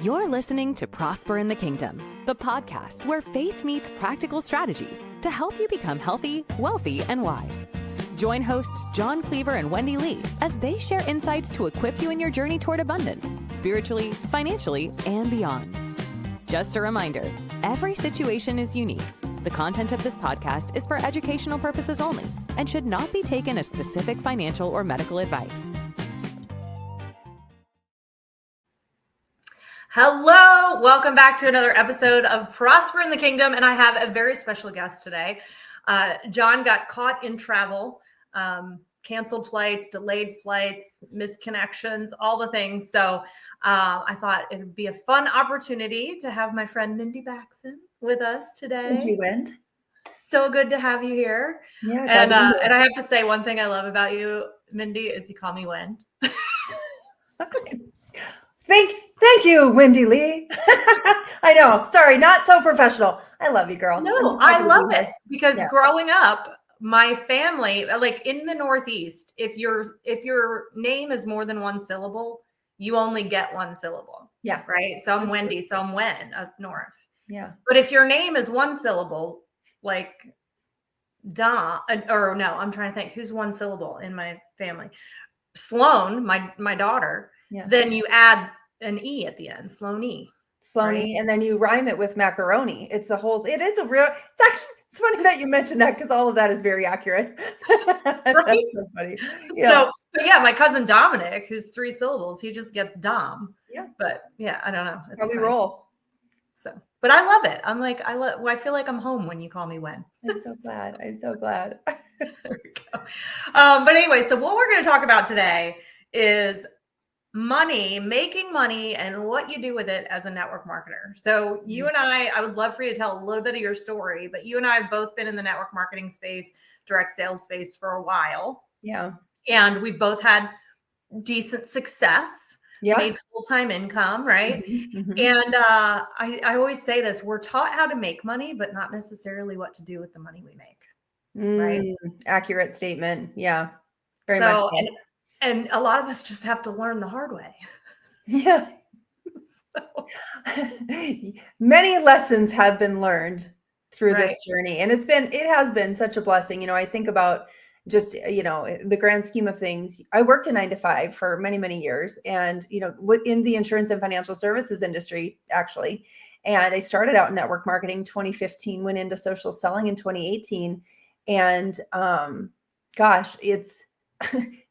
You're listening to Prosper in the Kingdom, the podcast where faith meets practical strategies to help you become healthy, wealthy, and wise. Join hosts John Cleaver and Wendy Lee as they share insights to equip you in your journey toward abundance, spiritually, financially, and beyond. Just a reminder, every situation is unique. The content of this podcast is for educational purposes only and should not be taken as specific financial or medical advice. Hello, welcome back to another episode of Prosper in the Kingdom, and I have a very special guest today. John got caught in travel, canceled flights, delayed flights, missed connections, all the things. So I thought it would be a fun opportunity to have my friend Mindy Baxson with us today. Thank you, Wendy. So good to have you here. Yeah, and I have to say, one thing I love about you, Mindy, is you call me Wen. Thank you, Wendy Lee. I know. Sorry, not so professional. I love you, girl. No, I love it because growing up, my family, like in the Northeast, if your name is more than one syllable, you only get one syllable. Yeah. Right. So I'm Wendy. So I'm Wen up north. Yeah. But if your name is one syllable, like Don, or no, I'm trying to think who's one syllable in my family. Sloan, my daughter. Yeah. Then you add an E at the end, Sloanie. Right? And then you rhyme it with macaroni. It's funny that you mentioned that because all of that is very accurate. Right? That's so funny. Yeah. So my cousin Dominic, who's 3 syllables, he just gets Dom. Yeah. But yeah, I don't know. It's how we roll. So, but I love it. I'm like, I feel like I'm home when you call me Wen. I'm so glad. I'm so glad. There we go. But anyway, so what we're going to talk about today is money, making money, and what you do with it as a network marketer. So you and I would love for you to tell a little bit of your story, but you and I have both been in the network marketing space, direct sales space for a while. Yeah. And we've both had decent success, made full-time income, right? Mm-hmm, mm-hmm. And I always say this, we're taught how to make money, but not necessarily what to do with the money we make. Right? Accurate statement. Yeah. Very much so. And a lot of us just have to learn the hard way. Yeah. Many lessons have been learned through this journey. And it has been such a blessing. You know, I think about just, the grand scheme of things. I worked a 9-to-5 for many, many years and, in the insurance and financial services industry, actually. And I started out in network marketing 2015, went into social selling in 2018. And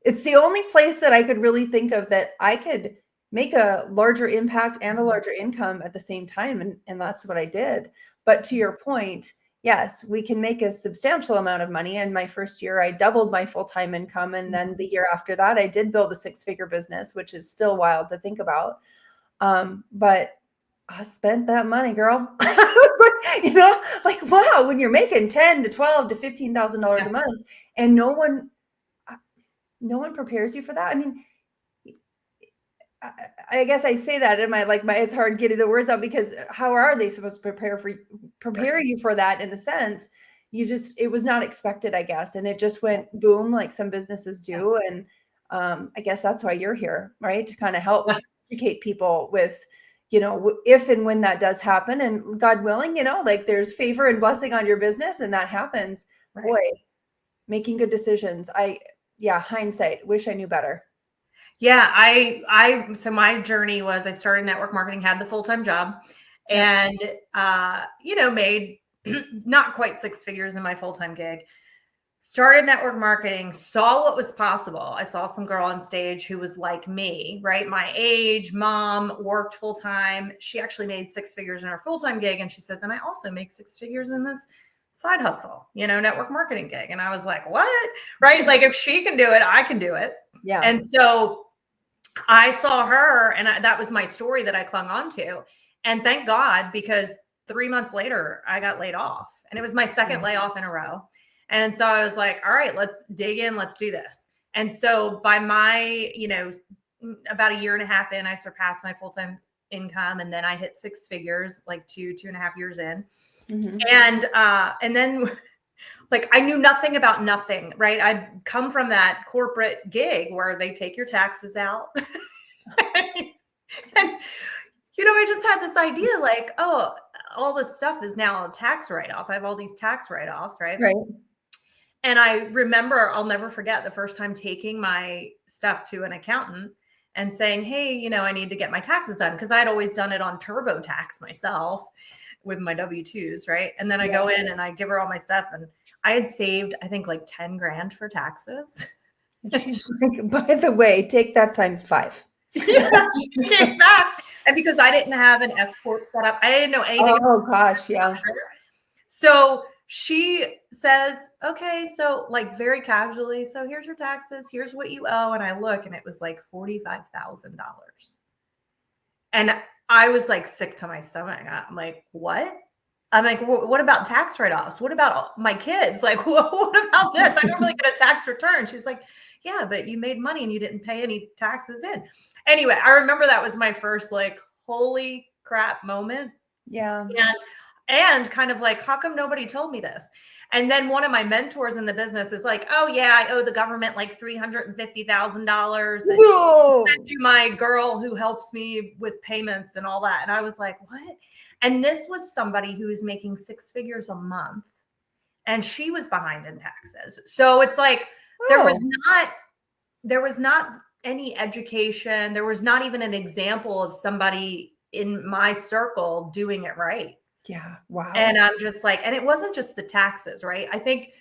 it's the only place that I could really think of that I could make a larger impact and a larger income at the same time. And that's what I did. But to your point, yes, we can make a substantial amount of money. And my first year, I doubled my full-time income. And then the year after that, I did build a 6-figure business, which is still wild to think about. But I spent that money, girl. Wow, when you're making $10,000 to $12,000 to $15,000 a month and no one prepares you for that. I mean, I guess I say that in it's hard getting the words out because how are they supposed to prepare you for that in a sense? It was not expected, I guess. And it just went boom, like some businesses do. And I guess that's why you're here, right? To kind of help educate people with, if and when that does happen and God willing, there's favor and blessing on your business and that happens, boy, making good decisions. Hindsight, wish I knew better. Yeah. So my journey was I started network marketing, had the full-time job and, made not quite 6 figures in my full-time gig, started network marketing, saw what was possible. I saw some girl on stage who was like me, right? My age, mom, worked full-time. She actually made 6 figures in her full-time gig. And she says, and I also make 6 figures in this side hustle, network marketing gig. And I was like, what? Right? Like if she can do it, I can do it. Yeah. And so I saw her and that was my story that I clung on to. And thank God, because 3 months later, I got laid off and it was my second layoff in a row. And so I was like, all right, let's dig in. Let's do this. And so by my, about 1.5 years in, I surpassed my full-time income. And then I hit 6 figures, like 2.5 years in. Mm-hmm. And then I knew nothing about nothing, right? I'd come from that corporate gig where they take your taxes out. And I this idea like, oh, all this stuff is now a tax write-off. I have all these tax write-offs, right? Right. And I remember, I'll never forget the first time taking my stuff to an accountant and saying, hey, I need to get my taxes done, because I had always done it on TurboTax myself with my W-2s, right? And then I go in and I give her all my stuff, and I had saved, I think, like 10 grand for taxes. And she's like, by the way, take that times 5. Yeah, she came back. And because I didn't have an S Corp set up, I didn't know anything. Oh gosh, yeah. So she says, okay, so like very casually, so here's your taxes, here's what you owe. And I look, and it was like $45,000. And I was like sick to my stomach. I'm like, what? I'm like, what about tax write-offs? What about my kids? Like, what about this? I don't really get a tax return. She's like, yeah, but you made money and you didn't pay any taxes in. Anyway, I remember that was my first like, holy crap moment. Yeah. And kind of like, how come nobody told me this? And then one of my mentors in the business is like, oh yeah, I owe the government like $350,000. And send you my girl who helps me with payments and all that. And I was like, what? And this was somebody who was making 6 figures a month, and she was behind in taxes. So it's like, there was not any education. There was not even an example of somebody in my circle doing it right. Yeah. Wow. And I'm just like, and it wasn't just the taxes, right? I think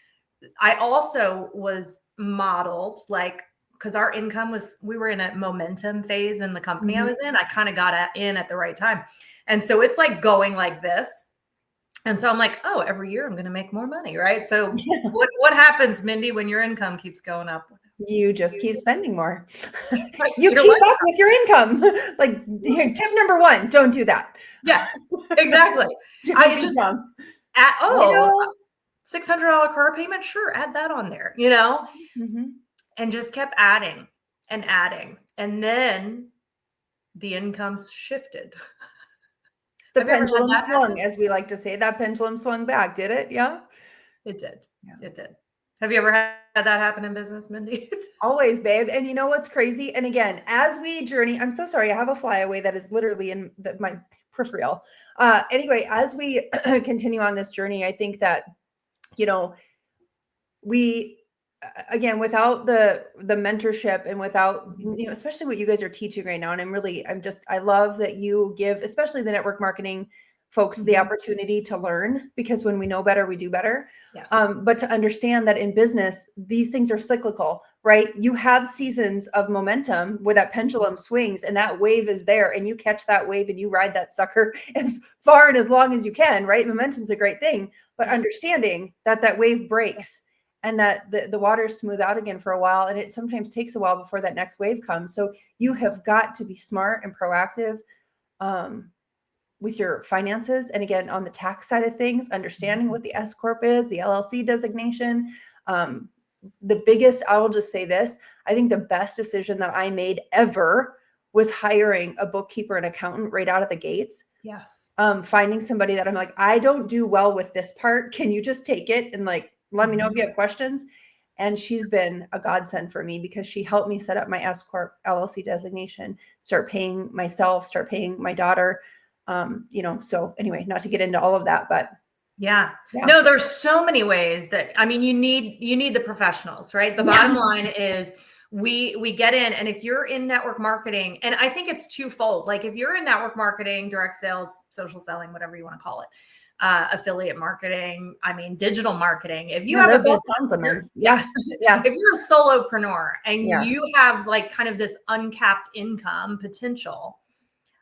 I also was modeled like, because our income we were in a momentum phase in the company I was in. I kind of got in at the right time. And so it's like going like this. And so I'm like, oh, every year I'm going to make more money, right? So what happens, Mindy, when your income keeps going up? You just keep spending more. You keep up with your income. Like, here, tip number 1, don't do that. Yeah, exactly. I just $600 car payment, sure, add that on there, and just kept adding and adding, and then the incomes shifted. The pendulum swung, as we like to say. That pendulum swung back, did it? Yeah, it did. Yeah. It did. Have you ever had that happen in business, Mindy? Always, babe. And you know what's crazy? And again, as we journey, I'm so sorry, I have a flyaway that is literally in my peripheral. Anyway, as we continue on this journey, I think that, we, again, without the mentorship and without, especially what you guys are teaching right now. And I love that you give, especially the network marketing folks, the opportunity to learn, because when we know better, we do better. Yes. But to understand that in business, these things are cyclical, right? You have seasons of momentum where that pendulum swings and that wave is there, and you catch that wave and you ride that sucker as far and as long as you can, right? Momentum's a great thing, but understanding that wave breaks and that the waters smooth out again for a while. And it sometimes takes a while before that next wave comes. So you have got to be smart and proactive, with your finances. And again, on the tax side of things, understanding what the S Corp is, the LLC designation. The biggest, I will just say this, I think the best decision that I made ever was hiring a bookkeeper and accountant right out of the gates. Yes. Finding somebody that I'm like, I don't do well with this part. Can you just take it and like, let me know if you have questions? And she's been a godsend for me, because she helped me set up my S Corp LLC designation, start paying myself, start paying my daughter. So anyway, not to get into all of that, but yeah. No, there's so many ways that, I mean, you need the professionals, right? The bottom line is we get in, and if you're in network marketing, and I think it's twofold. Like if you're in network marketing, direct sales, social selling, whatever you want to call it, affiliate marketing, digital marketing. If you have a business, if you're a solopreneur and you have like kind of this uncapped income potential,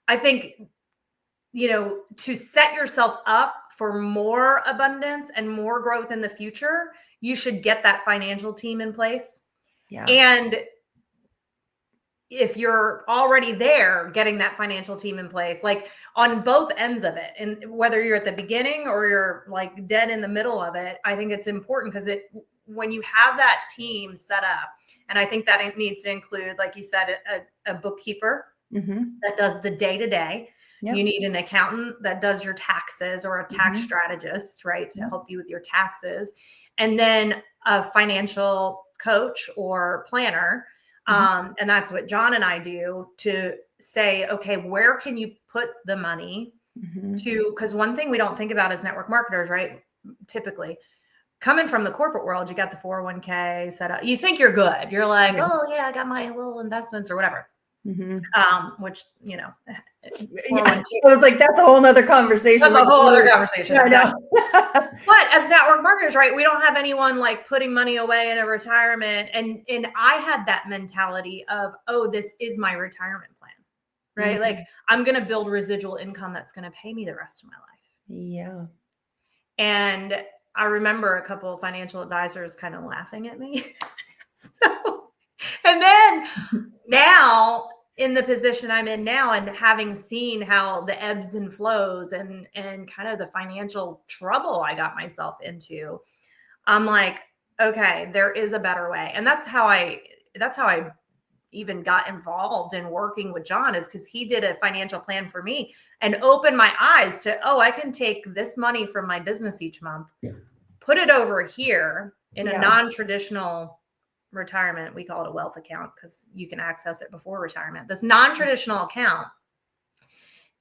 I think, to set yourself up for more abundance and more growth in the future, you should get that financial team in place. Yeah. And if you're already there, getting that financial team in place, like on both ends of it, and whether you're at the beginning or you're like dead in the middle of it, I think it's important, because when you have that team set up, and I think that it needs to include, like you said, a bookkeeper that does the day-to-day. Yep. You need an accountant that does your taxes, or a tax strategist, right, to help you with your taxes. And then a financial coach or planner. And that's what John and I do, to say, okay, where can you put the money to, because one thing we don't think about as network marketers, right? Typically coming from the corporate world, you got the 401k set up. You think you're good. You're like, oh yeah, I got my little investments or whatever. Which, you know, I was like, that's a whole nother conversation. That's like, a whole other conversation. Yeah, exactly. I know. But as network marketers, right, we don't have anyone like putting money away in a retirement. And I had that mentality of, oh, this is my retirement plan, right? Like I'm going to build residual income that's going to pay me the rest of my life. Yeah. And I remember a couple of financial advisors kind of laughing at me. And then now in the position I'm in now, and having seen how the ebbs and flows and kind of the financial trouble I got myself into, I'm like, okay, there is a better way. And that's how I even got involved in working with John, is because he did a financial plan for me and opened my eyes to, oh, I can take this money from my business each month, put it over here in a non-traditional retirement. We call it a wealth account because you can access it before retirement, this non-traditional account.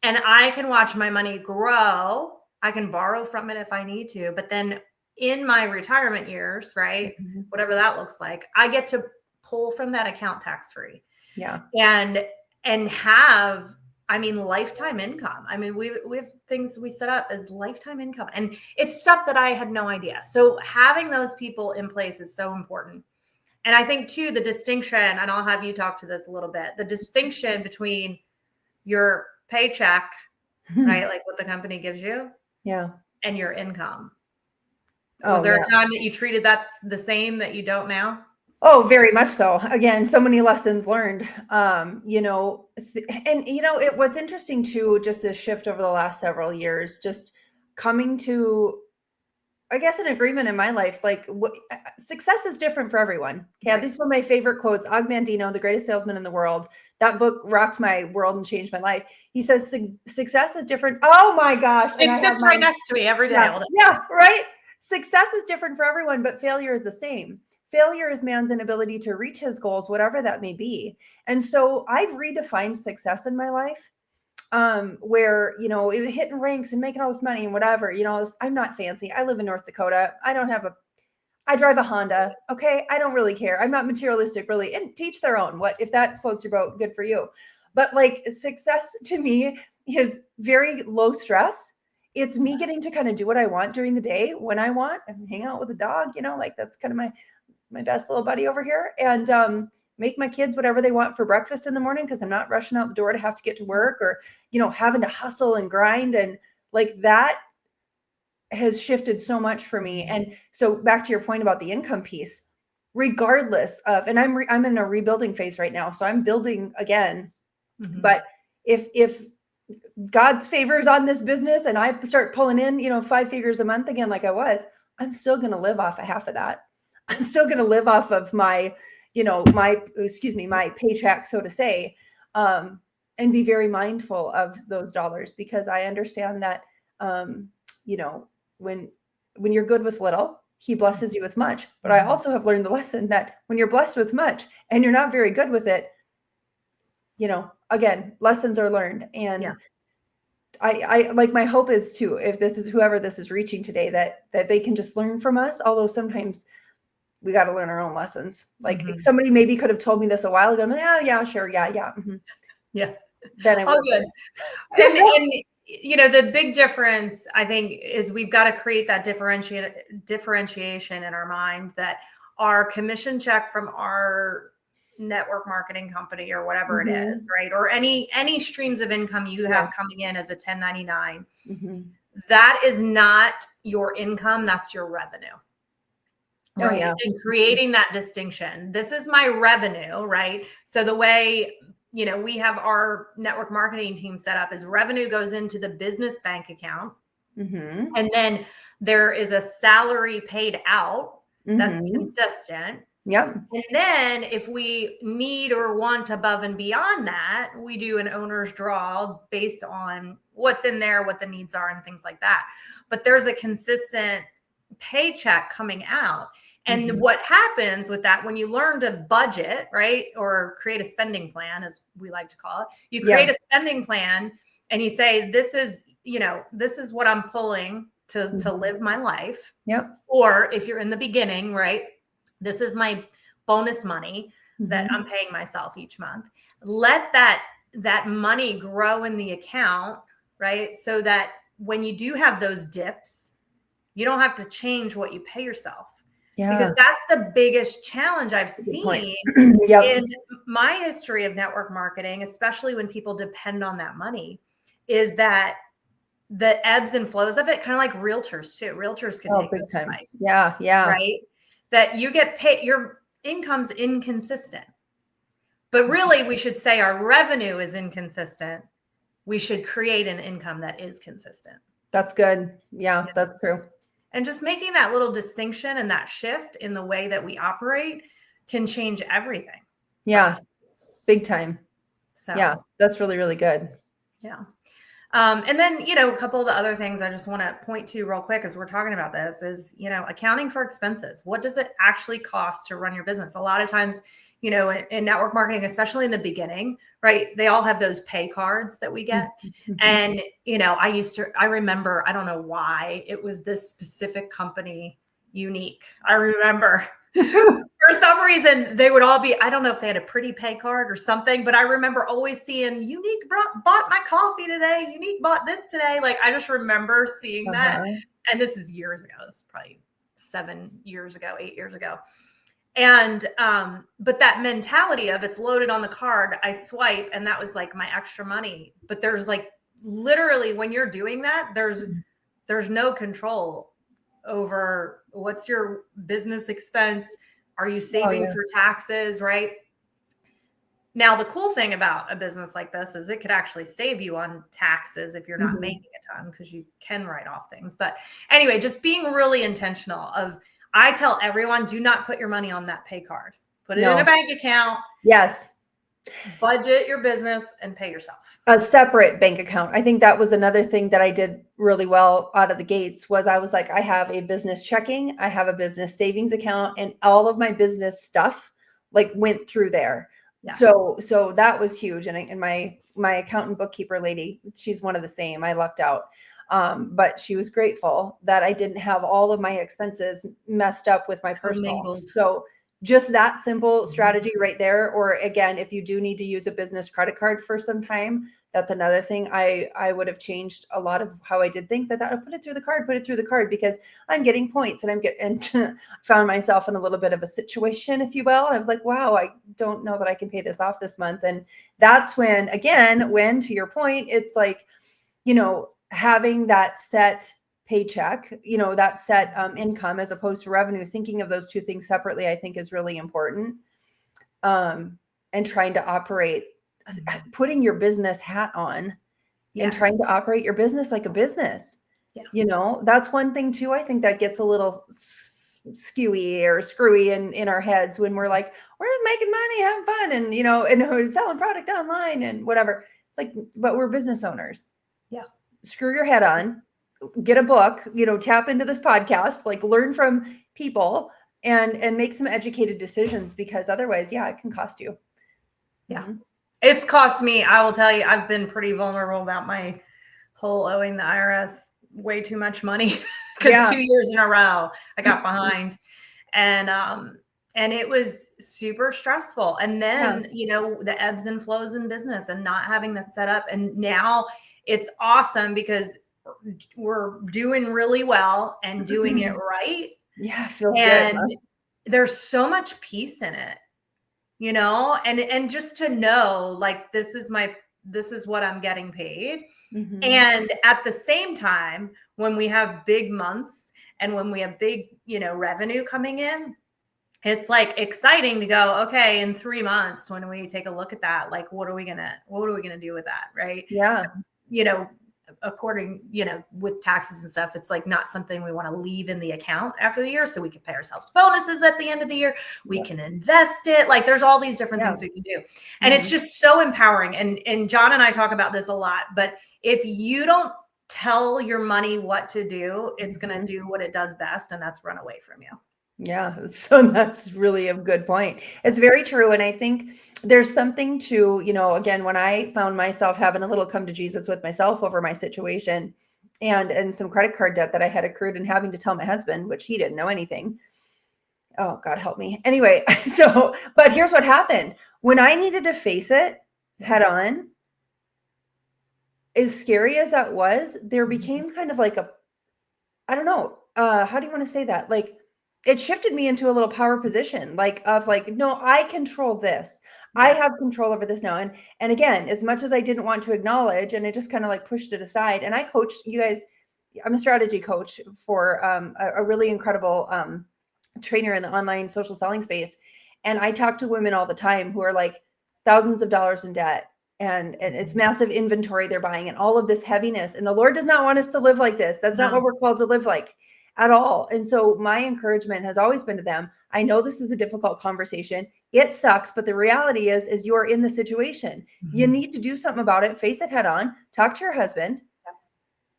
And I can watch my money grow. I can borrow from it if I need to, but then in my retirement years, right, whatever that looks like, I get to pull from that account tax-free. Yeah. And have, I mean, lifetime income. I mean, we have things we set up as lifetime income, and it's stuff that I had no idea. So having those people in place is so important. And I think too, the distinction, and I'll have you talk to this a little bit, the distinction between your paycheck, right? Like what the company gives you, and your income. Was there a time that you treated that the same that you don't now? Oh, very much so. Again, so many lessons learned, what's interesting too, just this shift over the last several years, just coming to, I guess, an agreement in my life, like success is different for everyone. Okay. Right. These are my favorite quotes. Og Mandino, the greatest salesman in the world. That book rocked my world and changed my life. He says, success is different. Oh my gosh. It sits right next to me every day. Yeah. Right. Success is different for everyone, but failure is the same. Failure is man's inability to reach his goals, whatever that may be. And so I've redefined success in my life, where, hitting ranks and making all this money and whatever, I'm not fancy. I live in North Dakota. I drive a Honda. Okay. I don't really care. I'm not materialistic really, and teach their own. What if that floats your boat? Good for you. But like success to me is very low stress. It's me getting to kind of do what I want during the day when I want and hang out with a dog, like that's kind of my best little buddy over here, and make my kids whatever they want for breakfast in the morning, because I'm not rushing out the door to have to get to work, or, having to hustle and grind. And like that has shifted so much for me. And so back to your point about the income piece, regardless of, and I'm in a rebuilding phase right now, so I'm building again. But if God's favor is on this business and I start pulling in, 5 figures a month again, like I was, I'm still going to live off of half of that. I'm still going to live off of my, my paycheck, so to say, and be very mindful of those dollars, because I understand that, when you're good with little, he blesses you with much. But I also have learned the lesson that when you're blessed with much and you're not very good with it, again, lessons are learned. And I like, my hope is too, if this is whoever this is reaching today, that they can just learn from us. Although sometimes we got to learn our own lessons. Like somebody maybe could have told me this a while ago. Yeah, sure. Yeah. Yeah. Then I would. Good. And the big difference, I think, is we've got to create that differentiation in our mind that our commission check from our network marketing company or whatever it is, right? Or any streams of income you have coming in as a 1099, that is not your income. That's your revenue. Right. Oh, yeah. And creating that distinction. This is my revenue, right? So the way, we have our network marketing team set up is revenue goes into the business bank account. And then there is a salary paid out that's consistent. Yep. And then if we need or want above and beyond that, we do an owner's draw based on what's in there, what the needs are, and things like that. But there's a consistent paycheck coming out. And what happens with that, when you learn to budget, right, or create a spending plan, as we like to call it, you create a spending plan and you say, this is what I'm pulling to live my life. Yep. Or if you're in the beginning, right, this is my bonus money that I'm paying myself each month. Let that money grow in the account, right? So that when you do have those dips, you don't have to change what you pay yourself. Yeah. Because that's the biggest challenge I've seen in my history of network marketing, especially when people depend on that money, is that the ebbs and flows of it, kind of like realtors too. Realtors could take this advice. Yeah. Yeah. Right. That you get paid, your income's inconsistent. But really, we should say our revenue is inconsistent. We should create an income that is consistent. That's good. Yeah, that's true. And just making that little distinction and that shift in the way that we operate can change everything. Yeah, big time. So yeah, that's really, really good. Yeah. And then, a couple of the other things I just want to point to real quick as we're talking about this is, accounting for expenses. What does it actually cost to run your business? A lot of times, in network marketing, especially in the beginning, right? They all have those pay cards that we get. And, I remember, I don't know why it was this specific company, Unique. I remember for some reason they would all be, I don't know if they had a pretty pay card or something, but I remember always seeing Unique bought my coffee today. Unique bought this today. Like, I just remember seeing that. And this is years ago. This is probably 7 years ago, 8 years ago. And, but that mentality of it's loaded on the card, I swipe, and that was like my extra money. But there's like, literally when you're doing that, there's no control over what's your business expense. Are you saving for taxes, right? Now, the cool thing about a business like this is it could actually save you on taxes if you're not making a ton, because you can write off things. But anyway, just being really intentional I tell everyone, do not put your money on that pay card. Put it in a bank account. Yes. Budget your business and pay yourself. A separate bank account. I think that was another thing that I did really well out of the gates was I was like, I have a business checking, I have a business savings account, and all of my business stuff like went through there. Yeah. So that was huge. And my accountant bookkeeper lady, she's one of the same. I lucked out. But she was grateful that I didn't have all of my expenses messed up with my personal. So just that simple strategy right there. Or again, if you do need to use a business credit card for some time, that's another thing. I would have changed a lot of how I did things. I thought I'll put it through the card because I'm getting points and found myself in a little bit of a situation, if you will. I was like, wow, I don't know that I can pay this off this month. And that's when to your point, it's like, having that set paycheck, that set income as opposed to revenue, thinking of those two things separately, I think is really important. And trying to operate, putting your business hat on and trying to operate your business like a business. Yeah. That's one thing too. I think that gets a little skewy or screwy in our heads when we're like, we're just making money, having fun, and, and we're selling product online and whatever. It's like, but we're business owners. Yeah. Screw your head on, get a book, tap into this podcast, like learn from people and make some educated decisions, because otherwise, it can cost you. Yeah. It's cost me. I will tell you, I've been pretty vulnerable about my whole owing the IRS way too much money because 2 years in a row I got behind, and it was super stressful. And then, the ebbs and flows in business and not having this set up. And now it's awesome because we're doing really well and doing it right. Yeah. And there's so much peace in it, and just to know, like, this is what I'm getting paid. And at the same time, when we have big months and when we have big, revenue coming in, it's like exciting to go, okay, in 3 months, when we take a look at that, like, what are we going to do with that? Right. Yeah. According, with taxes and stuff, it's like not something we want to leave in the account after the year. So we can pay ourselves bonuses at the end of the year. We can invest it. Like, there's all these different things we can do. And it's just so empowering. And John and I talk about this a lot, but if you don't tell your money what to do, it's going to do what it does best. And that's run away from you. Yeah. So that's really a good point. It's very true. And I think there's something to, again, when I found myself having a little come to Jesus with myself over my situation and some credit card debt that I had accrued and having to tell my husband, which he didn't know anything. Oh, God help me. Anyway, but here's what happened. When I needed to face it head on, as scary as that was, there became kind of like I don't know, how do you want to say that? Like, it shifted me into a little power position, no, I control this. I have control over this now. And again, as much as I didn't want to acknowledge, and I just kind of like pushed it aside. And I coached you guys. I'm a strategy coach for a really incredible trainer in the online social selling space. And I talk to women all the time who are like thousands of dollars in debt. And it's massive inventory they're buying and all of this heaviness. And the Lord does not want us to live like this. That's not what we're called to live like at all. And so my encouragement has always been to them. I know this is a difficult conversation. It sucks, but the reality is you are in the situation. You need to do something about it. Face it head on. Talk to your husband,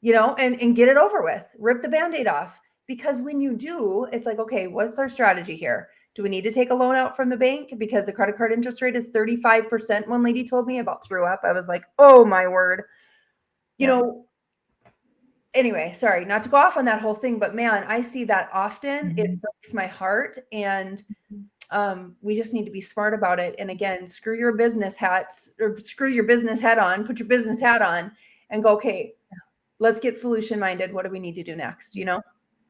and get it over with. Rip the Band-Aid off. Because when you do, it's like, okay, what's our strategy here? Do we need to take a loan out from the bank because the credit card interest rate is 35%? One lady told me, about threw up. I was like, oh my word. Anyway, sorry, not to go off on that whole thing, but man, I see that often. It breaks my heart. And we just need to be smart about it. And again, screw your business hats, or screw your business hat on, put your business hat on and go, okay, let's get solution minded. What do we need to do next?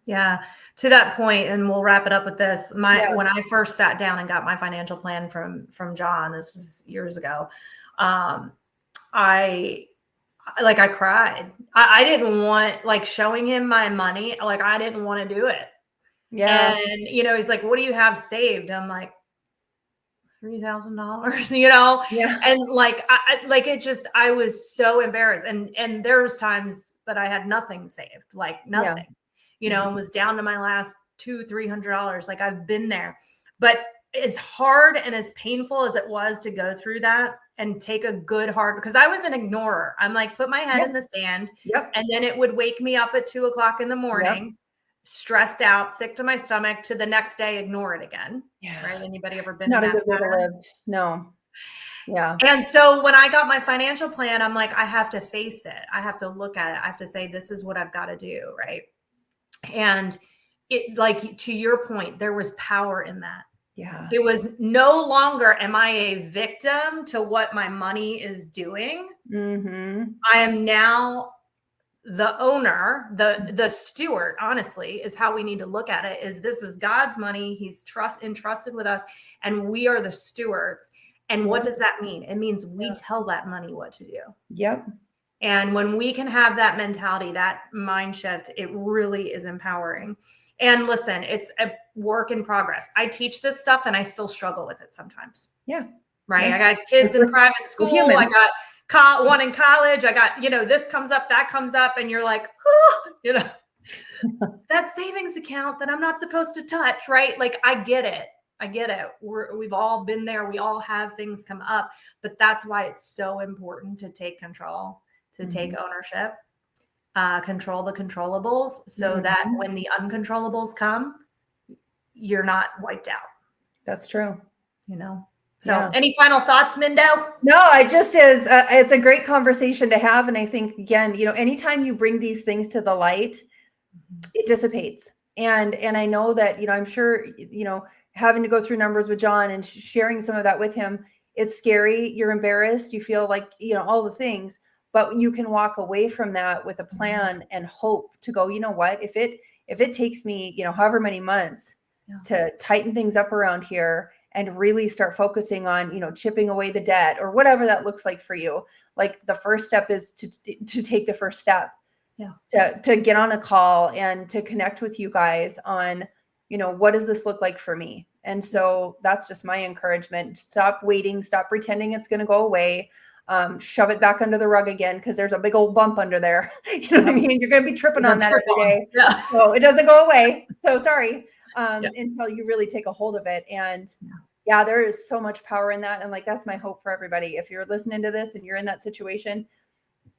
Yeah, to that point, and we'll wrap it up with this. When I first sat down and got my financial plan from John, this was years ago, I cried. I didn't want showing him my money. I didn't want to do it. Yeah. And he's like, "What do you have saved?" I'm like, $3,000. Yeah. And I was so embarrassed. And there's times that I had nothing saved, nothing. Yeah. And was down to my last $200-$300. I've been there, but as hard and as painful as it was to go through that and take a good hard, because I was an ignorer. I'm like, put my head in the sand. Yep. And then it would wake me up at 2:00 in the morning, stressed out, sick to my stomach, to the next day, ignore it again. Yeah. Right. Anybody ever been Not in a that good way to pattern? live. No. Yeah. And so when I got my financial plan, I'm like, I have to face it. I have to look at it. I have to say, this is what I've got to do. Right. And it, to your point, there was power in that. Yeah. It was no longer am I a victim to what my money is doing. I am now the owner, the steward, honestly, is how we need to look at it. This is God's money. He's entrusted with us, and we are the stewards. And what does that mean? It means we tell that money what to do. Yep. And when we can have that mentality, that mind shift, it really is empowering. And listen, it's a work in progress. I teach this stuff and I still struggle with it sometimes. Yeah. Right. Yeah. I got kids in private school. I got one in college. I got, this comes up, that comes up. And you're like, that savings account that I'm not supposed to touch. Right. I get it. We've all been there. We all have things come up, but that's why it's so important to take control, to take ownership, control the controllables, so that when the uncontrollables come, you're not wiped out. That's true. So any final thoughts, Mindo? No, it's a great conversation to have. And I think, again, anytime you bring these things to the light, it dissipates. And I know that, I'm sure, having to go through numbers with John and sharing some of that with him, it's scary. You're embarrassed. You feel like, all the things, but you can walk away from that with a plan and hope to go, what, if it takes me, however many months to tighten things up around here and really start focusing on, chipping away the debt or whatever that looks like for you. Like the first step is to take the first step. Yeah. To get on a call and to connect with you guys on, what does this look like for me? And so that's just my encouragement. Stop waiting, stop pretending it's going to go away. Shove it back under the rug again, because there's a big old bump under there. You know what I mean? You're going to be tripping on that every day. Yeah. So it doesn't go away. So sorry, until you really take a hold of it. And there is so much power in that. And that's my hope for everybody. If you're listening to this and you're in that situation,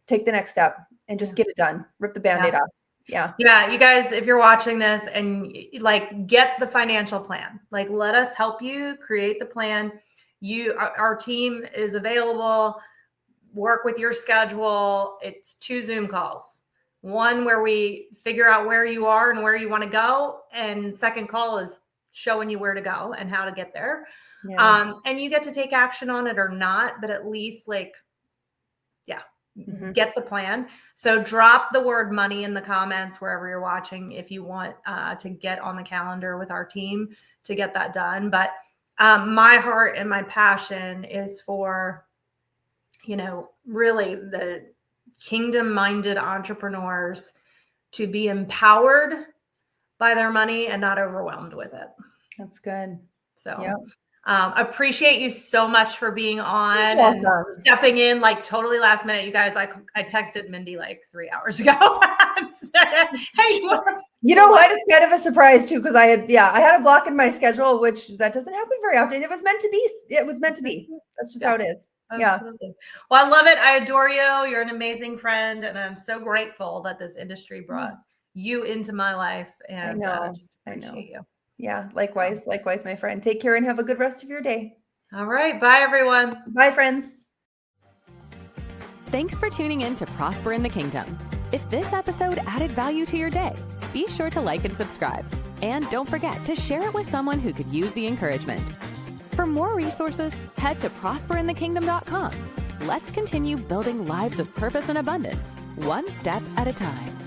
take the next step and just get it done. Rip the Band-Aid off. Yeah. Yeah. You guys, if you're watching this and like, get the financial plan, like, let us help you create the plan. Our team is available. Work with your schedule. It's 2 Zoom calls. One where we figure out where you are and where you want to go. And second call is showing you where to go and how to get there. Yeah. And you get to take action on it or not, but at least like, get the plan. So drop the word money in the comments wherever you're watching if you want to get on the calendar with our team to get that done. But my heart and my passion is for, really the kingdom-minded entrepreneurs to be empowered by their money and not overwhelmed with it. That's good. So yeah. Appreciate you so much for being on and stepping in like totally last minute. You guys, I texted Mindy like 3 hours ago and said, hey, you know what? It's kind of a surprise too, because I had a block in my schedule, which that doesn't happen very often. It was meant to be. That's just how it is. Absolutely. Yeah. Well, I love it. I adore you. You're an amazing friend. And I'm so grateful that this industry brought you into my life. And just appreciate you. Yeah. Likewise, my friend. Take care and have a good rest of your day. All right. Bye, everyone. Bye, friends. Thanks for tuning in to Prosper in the Kingdom. If this episode added value to your day, be sure to like and subscribe. And don't forget to share it with someone who could use the encouragement. For more resources, head to prosperinthekingdom.com. Let's continue building lives of purpose and abundance, one step at a time.